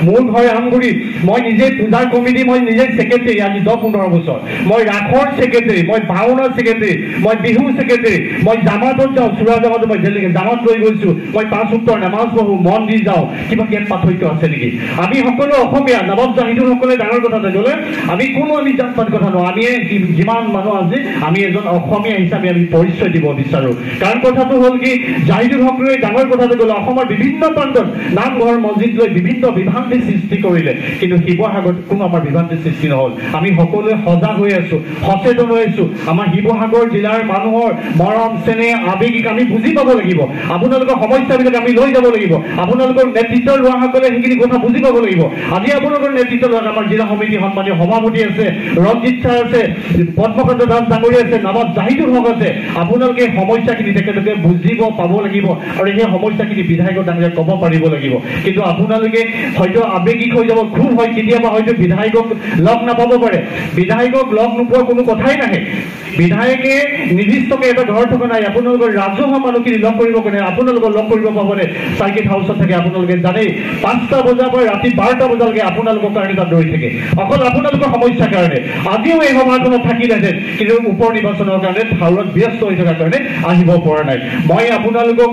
মোৰ ঘৰ আমগুৰি মই নিজে পূজাৰ কমিটি মই নিজে সেক্ৰেটাৰী আজি 10-15 বছৰ মই ৰাখৰ সেক্ৰেটাৰী মই ভাওনাৰ সেক্ৰেটাৰী মই বিহু সেক্ৰেটাৰী মই জামাতত যাওঁ চূড়া জামাতত মই ডেলিগেট জামাত লৈ গৈছো মই 5 উত্তৰ নামাজ পঢ়ো মন্দিৰ যাওঁ কিবা জ্ঞান পাৰ্থক্য আছে নেকি আমি সকলো অসমীয়া নৱাব জাহিদুল সকলে ডাঙৰ কথা গ'লে আমি কোনো আমি জাতপাত কথা নহয় আমি যিমান মানুহ আছে আমি এজন অসমীয়া হিচাপে আমি পৰিচয় দিব বিচাৰো কাৰণ কথাটো হ'ল কি জাহিদুল সকলে ডাঙৰ কথাটো গ'লে অসমৰ বিভিন্ন প্ৰান্তত নামঘৰ মছজিদ লৈ বিভিন্ন বিভ্ৰান্তি সৃষ্টি কৰিলে কিন্তু শিৱসাগৰত কোনো আমাৰ বিভ্ৰান্তি সৃষ্টি নহ'ল আমি সকলোৱে সজাগ হৈ আছো সচেতন হৈ আছো আমাৰ শিৱসাগৰ জিলাৰ মানুহৰ মৰম চেনেহ আবেগিক আমি বুজি পাব লাগিব আপোনালোকৰ সমস্যাবিলাক আমি লৈ যাব লাগিব আপোনালোকৰ নেতৃত্ব লোৱাসকলে সেইখিনি কথা বুজি পাব লাগিব আজি আপোনালোকৰ নেতৃত্ব লোৱা আমাৰ জিলা সমিতি সন্মানীয় সভাপতি আছে ৰঞ্জিত ছাৰ আছে পদ্মকান্ত দাস ডাঙৰীয়া আছে নৱাব জাহিদুল হক আছে আপোনালোকে সমস্যাখিনি তেখেতলোকে বুজিব পাব লাগিব আৰু সেই সমস্যাখিনি বিধায়কৰ ডাঙৰীয়া ক'ব পাৰিব লাগিব কিন্তু আপোনালোকে হয়তো আবেগিক হৈ যাব খুব হয় কেতিয়াবা হয়তো বিধায়কক লগ নাপাব পাৰে বিধায়কক লগ নোপোৱাৰ কোনো কথাই নাহে বিধায়কে নিৰ্দিষ্টকৈ এটা ঘৰ থকা নাই আপোনালোকৰ ৰাজহুৱা মানুহখিনি লগ কৰিব কাৰণে আপোনালোকক লগ কৰিব পাবনে চাৰ্কিট হাউচত থাকে আপোনালোকে জানেই 5টা বজাৰ পৰা ৰাতি 12টা বজালৈকে আপোনালোকৰ কাৰণে তাত ৰৈ থাকে অকল আপোনালোকৰ সমস্যাৰ কাৰণে আজিও এই সভাখনত থাকিলেহেঁতেন কিন্তু উপ নিৰ্বাচনৰ কাৰণে ভাৰত ব্যস্ত হৈ থকাৰ কাৰণে আহিব পৰা নাই মই আপোনালোকক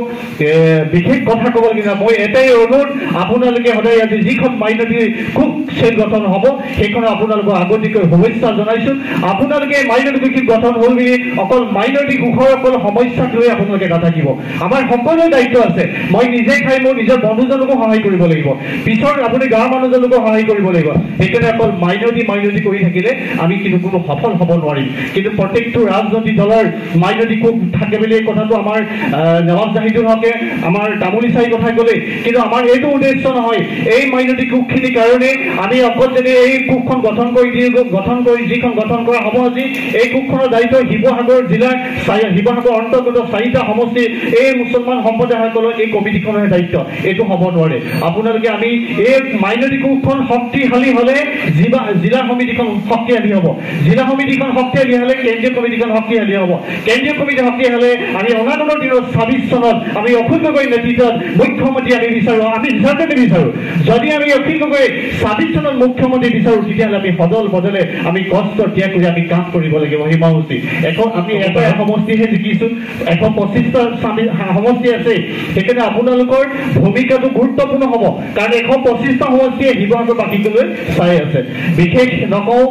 বিশেষ কথা ক'ব লাগিব মই এটাই অনুৰোধ আপোনালোকে সদায় আজি যিখন মাইনৰিটি খুব চেল গঠন হ'ব সেইখন আপোনালোকক আগতীয়াকৈ শুভেচ্ছা জনাইছোঁ আপোনালোকে মাইনৰিটি গঠন হ'ল বুলি অকল মাইনৰিটি গোখৰ অকল সমস্যাক লৈ আপোনালোকে নাথাকিব আমাৰ সকলোৰে দায়িত্ব আছে মই নিজে খাই মোৰ নিজৰ বন্ধুজনকো সহায় কৰিব লাগিব পিছৰ আপুনি গাঁৱৰ মানুহজনকো সহায় কৰিব লাগিব সেইকাৰণে অকল মাইনৰিটি কৰি থাকিলে আমি কিন্তু কোনো সফল হ'ব নোৱাৰিম কিন্তু প্ৰত্যেকটো ৰাজনৈতিক দলৰ মাইনৰিটি কোপ থাকে বুলি এই কথাটো আমাৰ নৱাব জাহিদুল হকে আমাৰ তামুলী চাই কথা ক'লে কিন্তু আমাৰ এইটো উদ্দেশ্য নহয় এই মাইনৰিটি কোপখিনিৰ কাৰণে আমি অকল যদি এই কোপখন গঠন কৰি যিখন গঠন কৰা হ'ব আজি এই কোপখনৰ দায়িত্ব শিৱসাগৰ জিলাৰ শিৱসাগৰ অন্তৰ্গত 4টা সমষ্টি এই মুছলমান সম্প্ৰদায়সকলৰ এই কমিটিখনৰ দায়িত্ব এইটো হ'ব নোৱাৰে আপোনালোকে আমি এই মাইনৰিটি কোপখন শক্তিশালী হ'লে জিলা সমিতিখন শক্তিশালী হ'ব জিলা সমিতিখন শক্তিশালী হ'লে কেন্দ্ৰীয় কমিটিখন শক্তিশালী হ'ব কেন্দ্ৰীয় কমিটি শক্তিশালী হ'লে আমি অনাগত দিনত 26 চনত আমি অখিল গগৈৰ নেতৃত্বত মুখ্যমন্ত্ৰী আমি বিচাৰোঁ আমি হিচাপে বিচাৰোঁ যদি আমি অখিল গগৈ 26 চনত মুখ্যমন্ত্ৰী বিচাৰোঁ তেতিয়াহ'লে আমি সদল বদলে আমি কষ্ট ত্যাগ কৰি আমি কাম কৰিব লাগিব সেই সমষ্টি এখন আমি এটা সমষ্টিহে জিকিছোঁ 125টা সমষ্টি আছে সেইকাৰণে আপোনালোকৰ ভূমিকাটো গুৰুত্বপূৰ্ণ হ'ব কাৰণ 125টা সমষ্টিয়ে শিৱসাগৰবাসীলৈ চাই আছে বিশেষ নকওঁ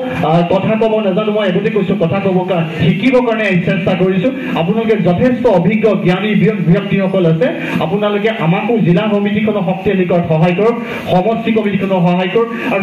কথা ক'ব নাজানো মই আগতে কৈছোঁ কথা ক'ব শিকিবৰ কাৰণে চেষ্টা কৰিছোঁ আপোনালোকে যথেষ্ট অভিজ্ঞ জ্ঞানী ব্যক্তিসকল আছে আপোনালোকে আমাকো জিলা সমিতিখনক শক্তিশালী কৰাত সহায় কৰক সমষ্টি কমিটিখনক সহায় কৰক আৰু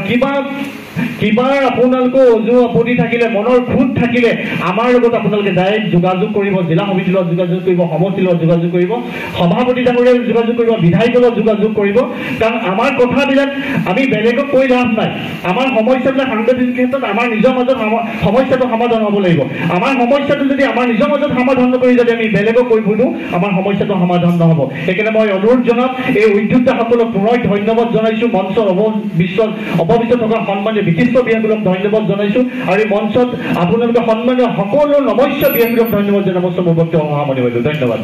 কিবা আপোনালোকৰ অজু আপত্তি থাকিলে মনৰ খুঁত থাকিলে আমাৰ লগত আপোনালোকে ডাইৰেক্ট যোগাযোগ কৰিব জিলা সমিতিৰ লগত যোগাযোগ কৰিব সমষ্টিৰ লগত যোগাযোগ কৰিব সভাপতি ডাঙৰীয়াৰ যোগাযোগ কৰিব বিধায়কৰ লগত যোগাযোগ কৰিব কাৰণ আমাৰ কথাবিলাক আমি বেলেগক কৈ লাভ নাই আমাৰ সমস্যাবিলাক সাংগঠনিক ক্ষেত্ৰত আমাৰ নিজৰ মাজত সমস্যাটো সমাধান হ'ব লাগিব আমাৰ সমস্যাটো যদি আমাৰ নিজৰ মাজত সমাধান নকৰি যদি আমি বেলেগক কৈ ফুৰোঁ আমাৰ সমস্যাটো সমাধান নহ'ব সেইকাৰণে মই অনুৰোধ জনাম এই উদ্যোক্তাসকলক পুনৰ ধন্যবাদ জনাইছোঁ মঞ্চৰ অপবিষ্ট থকা সন্মানীয় বিশিষ্ট ব্যক্তিসকলক ধন্যবাদ জনাইছোঁ আৰু এই মঞ্চত আপোনালোকে সন্মানীয় সকলো নমস্য ব্যক্তিসকলক ধন্যবাদ জনাব সামৰণি মাৰিলোঁ ধন্যবাদ